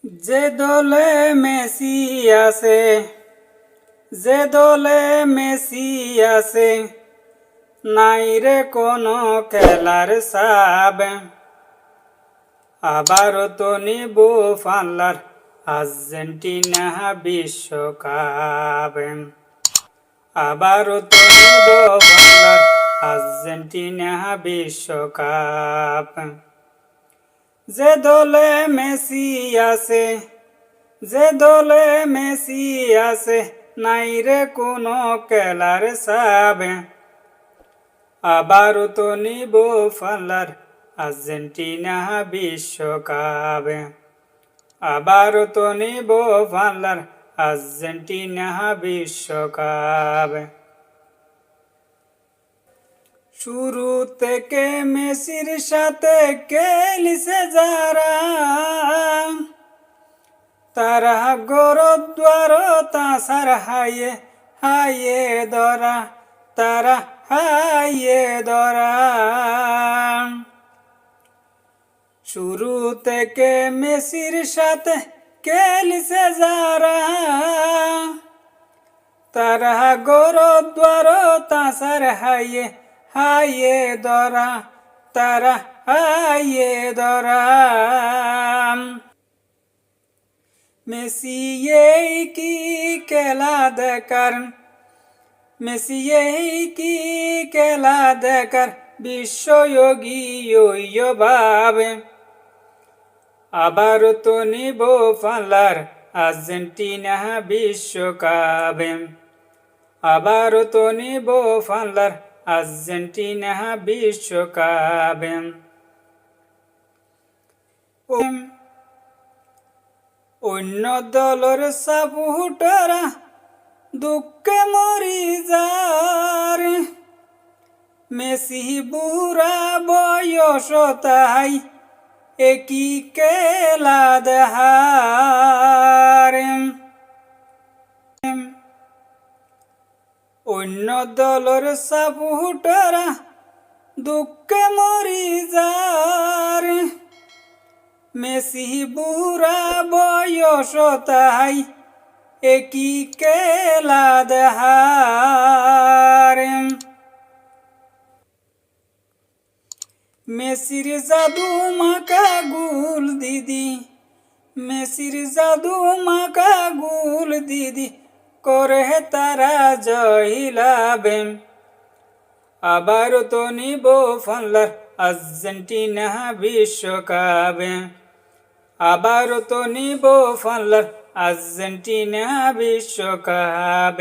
যে দলে মেসি আছে, যে দলে মেসি আছে, নাই রে কোনো খেলার সাব। আবারও তো নিব ফাল্লার আর্জেন্টিনা বিশ্বকাপ। আবারও তো নিব ফাল্লার আর্জেন্টিনা বিশ্বকাপ। যে দলে মেসি আছে, যে দলে মেসি আছে, নাই রে কোনো খেলার সাব। আবারও তো নিব ফাল্লার আর্জেন্টিনা বিশ্বকাপ। আবারও তো নিব ফাল্লার আর্জেন্টিনা বিশ্বকাপ। শুরু থেকে মেসির সাথে খেলিছে যারা, তারা গরদ্বার তাসার হাইয়ে হাইয়ে ধরা, তারা হাইয়ে ধরা। শুরু থেকে মেসির সাথে খেলিছে যারা, তারা গরদ্বার তাসার হাইয়ে হাইয়ে ধরা, তারা হাইয়ে ধরা। মেসি এই কি খেলা দেখার, মেসি এই কি খেলা দেখার বিশ্বয়োগী ভাবে। আবার তো নিব ফাল্লার আর্জেন্টিনা বিশ্বকাপ। আবার তো নিব ফাল্লার আর্জেন্টিনা বিশ্বকাপ। অন্য দলের সাপোর্টাররা দুঃখে মরি যার, মেসি বুড়া বয়স তাই একই খেলা দেহার। অন্য দলের সাপোর্টাররা দুঃখে মরি যার, মেসি বুড়া বয়স তাই একই খেলা দেহার। মেসির জাদু মাকা গুল দিদি, মেসির জাদু মাকা গুল দিদি করে তারা জয়লাবে। আবার তো নিব ফাল্লার আর্জেন্টিনা বিশ্বকাপ। আবার তো নিব ফাল্লার আর্জেন্টিনা বিশ্বকাপ।